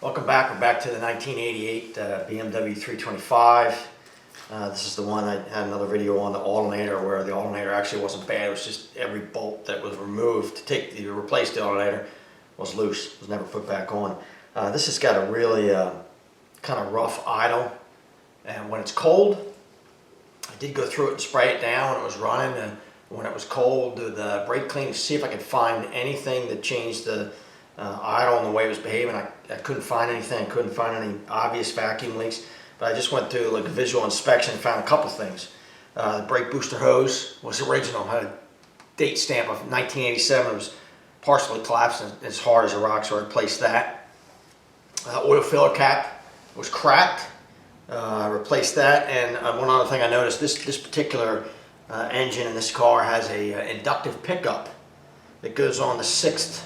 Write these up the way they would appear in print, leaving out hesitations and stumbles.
Welcome back. We're back to the 1988 BMW 325. This is the one I had another video on the alternator where the alternator actually wasn't bad. It was just every bolt that was removed to replace the alternator was loose. Was never put back on. This has got a really kind of rough idle, and when it's cold, I did go through it and spray it down when it was running, and when it was cold, do the brake clean to see if I could find anything that changed the idle and the way it was behaving. I couldn't find anything. I couldn't find any obvious vacuum leaks, but I just went through like a visual inspection and found a couple things. The brake booster hose was original, had a date stamp of 1987. It was partially collapsed and as hard as a rock, so I replaced that. Oil filler cap was cracked. I replaced that, and one other thing I noticed, this particular engine in this car has a inductive pickup that goes on the 6th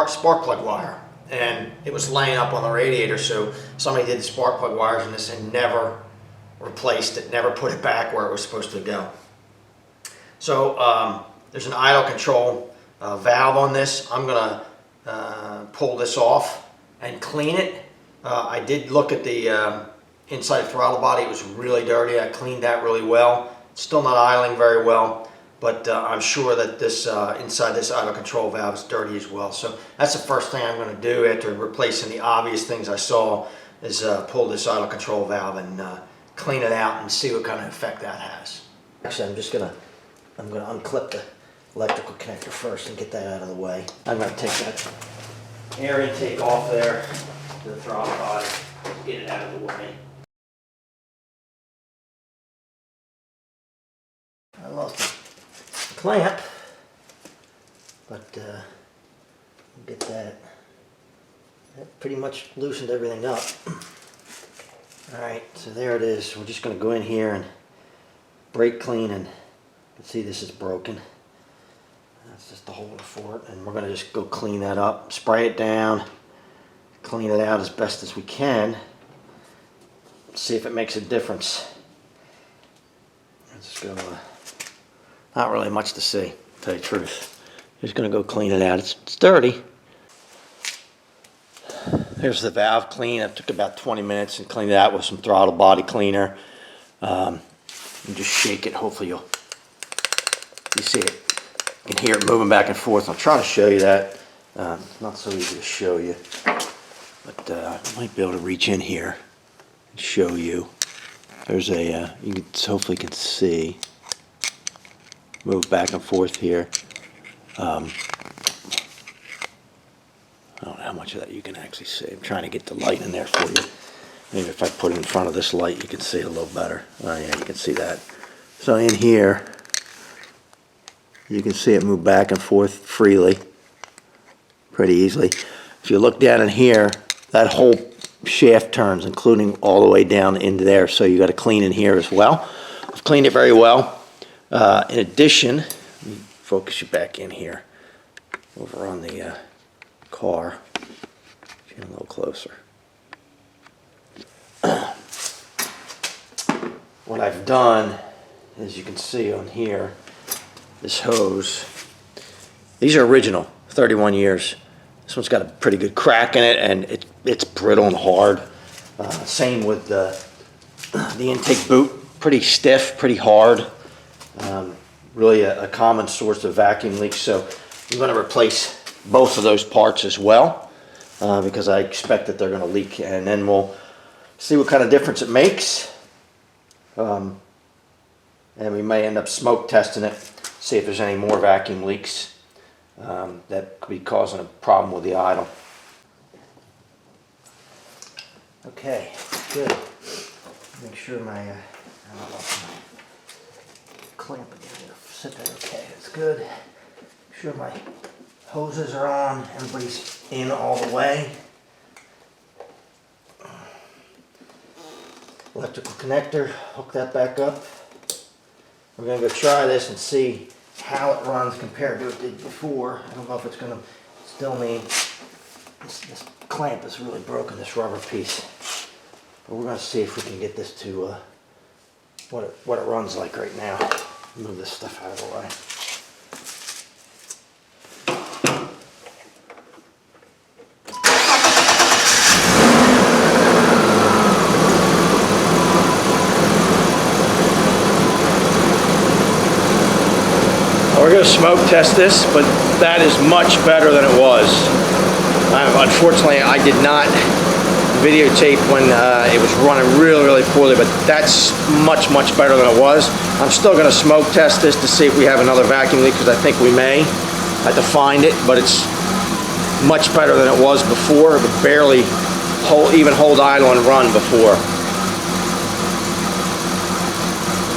spark plug wire, and it was laying up on the radiator, so somebody did the spark plug wires in this and never replaced it, never put it back where it was supposed to go. So there's an idle control valve on this. I'm going to pull this off and clean it. I did look at the inside throttle body. It was really dirty. I cleaned that really well. It's still not idling very well, but I'm sure that this inside this idle control valve is dirty as well. So that's the first thing I'm going to do after replacing the obvious things I saw is pull this idle control valve and clean it out and see what kind of effect that has. Actually, I'm going to unclip the electrical connector first and get that out of the way. I'm going to take that air intake off there to the throttle body, get it out of the way. I lost the clamp, but we'll get that. That pretty much loosened everything up. Alright, so there it is. We're just going to go in here and brake clean, and you can see this is broken. That's just the holder for it, and we're going to just go clean that up, spray it down, clean it out as best as we can, see if it makes a difference. Let's just go, not really much to see, to tell you the truth. Just going to go clean it out. It's dirty. Here's the valve clean. It took about 20 minutes and cleaned it out with some throttle body cleaner. And just shake it. Hopefully you see it. You can hear it moving back and forth. I'll try to show you that. It's not so easy to show you, but I might be able to reach in here and show you. There's a you can hopefully can see. Move back and forth here. I don't know how much of that you can actually see. I'm trying to get the light in there for you. Maybe if I put it in front of this light, you can see it a little better. Oh yeah, you can see that. So in here, you can see it move back and forth freely, pretty easily. If you look down in here, that whole shaft turns, including all the way down into there. So you got to clean in here as well. I've cleaned it very well. In addition, let me focus you back in here, over on the car, get a little closer. What I've done, as you can see on here, this hose, these are original, 31 years. This one's got a pretty good crack in it, and it's brittle and hard. Same with the intake boot, pretty stiff, pretty hard. Really a common source of vacuum leaks, so I'm going to replace both of those parts as well, because I expect that they're going to leak, and then we'll see what kind of difference it makes, and we may end up smoke testing it, see if there's any more vacuum leaks that could be causing a problem with the idle. Okay, good. Make sure my clamp again. Sit there. Okay, that's good. Make sure my hoses are on. Everybody's in all the way. Electrical connector. Hook that back up. We're going to go try this and see how it runs compared to what it did before. I don't know if it's going to still need. This clamp is really broken. This rubber piece. But we're going to see if we can get this to what it runs like right now. Move this stuff out of the way. going to smoke test this, but that is much better than it was. Unfortunately, I did not videotape when it was running really, really poorly, but that's much, much better than it was. I'm still going to smoke test this to see if we have another vacuum leak, because I think we may. I have to find it, but it's much better than it was before. It would barely even hold idle and run before.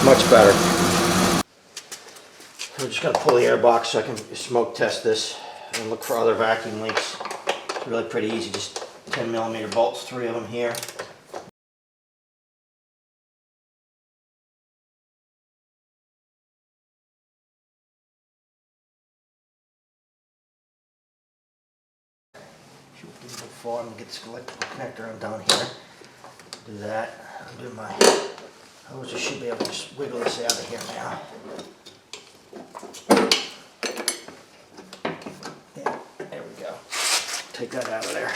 Much better. So I'm just going to pull the air box so I can smoke test this and look for other vacuum leaks. It's really pretty easy, just 10mm bolts, 3 of them here. Before I'm going to get this electrical connector down here. Do that. I'll do my hose. I should be able to just wiggle this out of here now. Yeah, there we go. Take that out of there.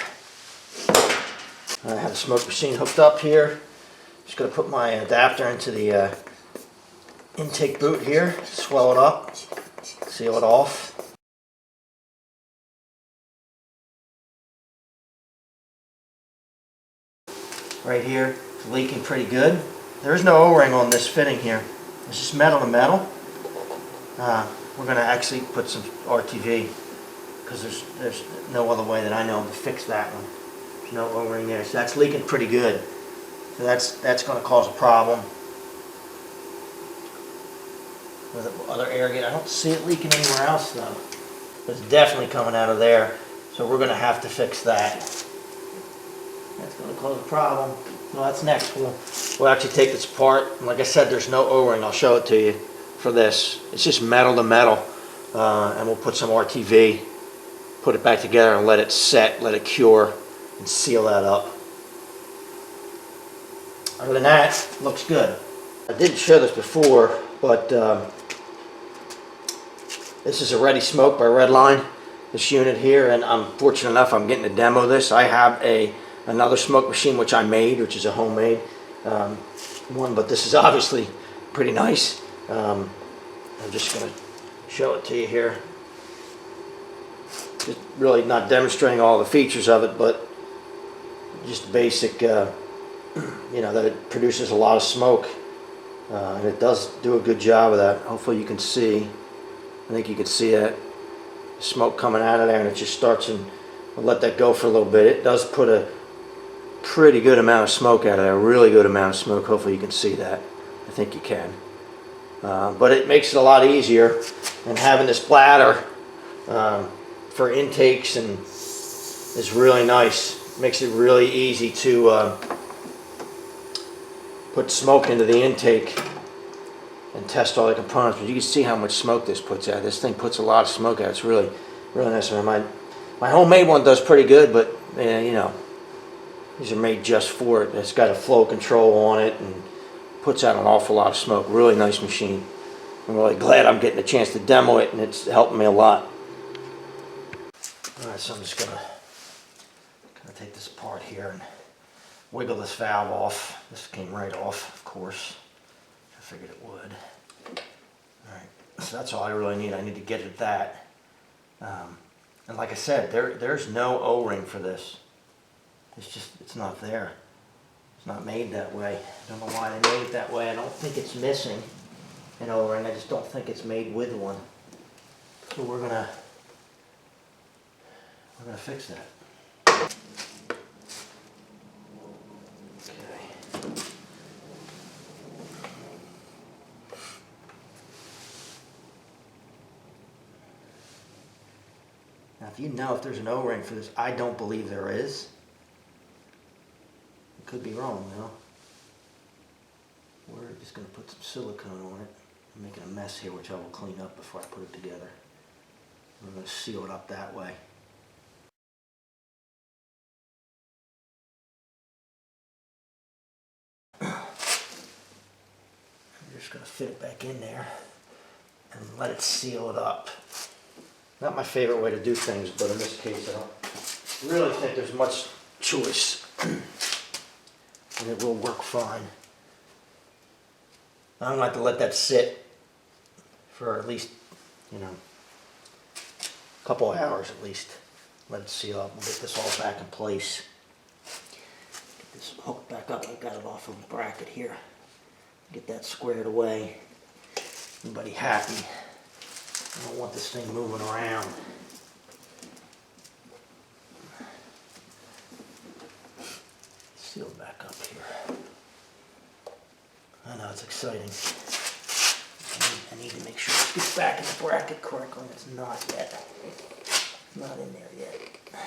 I have the smoke machine hooked up here. Just going to put my adapter into the intake boot here, swell it up, seal it off. Right here, it's leaking pretty good. There's no O-ring on this fitting here. It's just metal to metal. We're going to actually put some RTV, because there's no other way that I know to fix that one. There's no O-ring there, so that's leaking pretty good. So that's going to cause a problem with other air gate. I don't see it leaking anywhere else though. But it's definitely coming out of there. So we're going to have to fix that. That's going to cause a problem. Well, that's next. We'll actually take this apart. And like I said, there's no O-ring. I'll show it to you for this. It's just metal to metal. And we'll put some RTV, put it back together and let it set, let it cure, and seal that up. Other than that, looks good. I didn't show this before, but this is a Ready Smoke by Redline, this unit here, and I'm fortunate enough I'm getting to demo this. I have another smoke machine which I made, which is a homemade one, but this is obviously pretty nice. I'm just going to show it to you here. Just really not demonstrating all the features of it, but just basic, you know, that it produces a lot of smoke, and it does do a good job of that. Hopefully you can see. I think you can see that smoke coming out of there, and it just starts, and we'll let that go for a little bit. It does put a pretty good amount of smoke out of there, a really good amount of smoke. Hopefully you can see that. I think you can. But it makes it a lot easier, and having this bladder for intakes and is really nice. Makes it really easy to put smoke into the intake and test all the components. But you can see how much smoke this puts out. This thing puts a lot of smoke out. It's really, really nice. My homemade one does pretty good, but you know, these are made just for it. It's got a flow control on it and puts out an awful lot of smoke. Really nice machine. I'm really glad I'm getting a chance to demo it, and it's helping me a lot. Alright, so I'm just gonna take this apart here and wiggle this valve off. This came right off, of course. I figured it would. Alright, so that's all I really need. I need to get at that. And like I said, there's no O-ring for this. It's not there. It's not made that way. I don't know why they made it that way. I don't think it's missing an O-ring. I just don't think it's made with one. So we're gonna fix that. Okay. Now, if you know if there's an O-ring for this, I don't believe there is. I could be wrong, though. We're just going to put some silicone on it. I'm making a mess here, which I will clean up before I put it together. We're going to seal it up that way. I'm just going to fit it back in there and let it seal it up. Not my favorite way to do things, but in this case I don't really think there's much choice. And it will work fine. I'm going to have to let that sit for at least you know, a couple of hours at least. Let it seal up. We'll get this all back in place. Get this hooked back up. I've got it off of the bracket here. Get that squared away. Everybody happy. I don't want this thing moving around. Seal it back up here. I know, it's exciting. I need to make sure it gets back in the bracket correctly. It's not yet. Not in there yet. I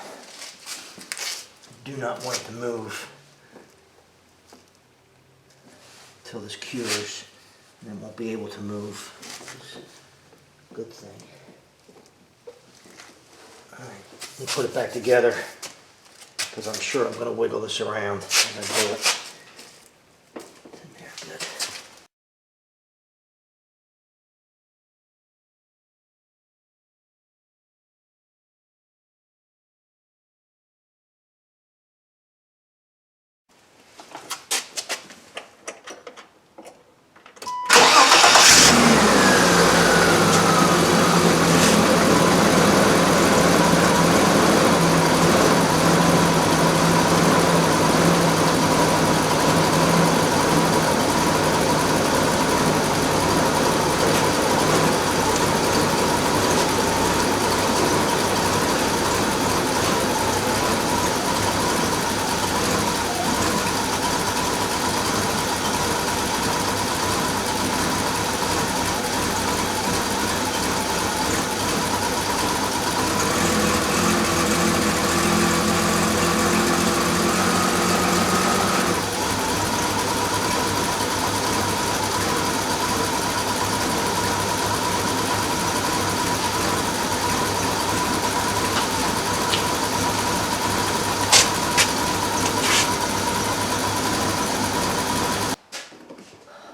do not want it to move until this cures, and then won't be able to move. Good thing. Alright, let me put it back together, because I'm sure I'm going to wiggle this around as I do it. It's in there, good.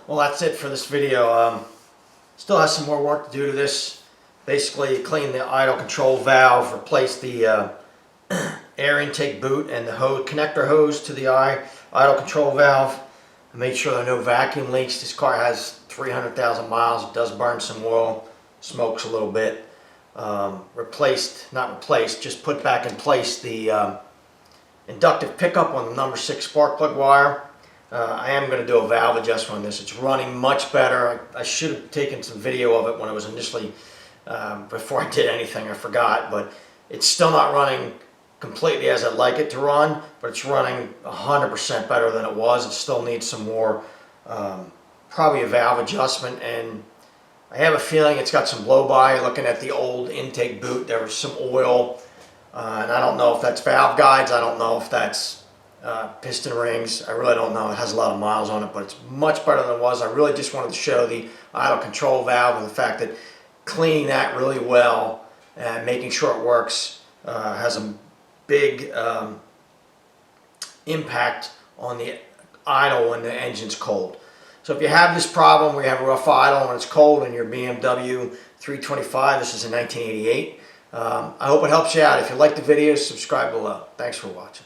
Well, that's it for this video. Still has some more work to do to this. Basically, clean the idle control valve, replace the air intake boot and the connector hose to the idle control valve. I made sure there are no vacuum leaks. This car has 300,000 miles. It does burn some oil, smokes a little bit. Just put back in place the inductive pickup on the number 6 spark plug wire. I am going to do a valve adjustment on this. It's running much better. I should have taken some video of it when I was initially, before I did anything, I forgot, but it's still not running completely as I'd like it to run, but it's running 100% better than it was. It still needs some more, probably a valve adjustment, and I have a feeling it's got some blow-by. Looking at the old intake boot, there was some oil, and I don't know if that's valve guides, I don't know if that's piston rings. I really don't know. It has a lot of miles on it, but it's much better than it was. I really just wanted to show the idle control valve and the fact that cleaning that really well and making sure it works has a big impact on the idle when the engine's cold. So if you have this problem where you have a rough idle when it's cold in your BMW 325, this is a 1988, I hope it helps you out. If you like the video, subscribe below. Thanks for watching.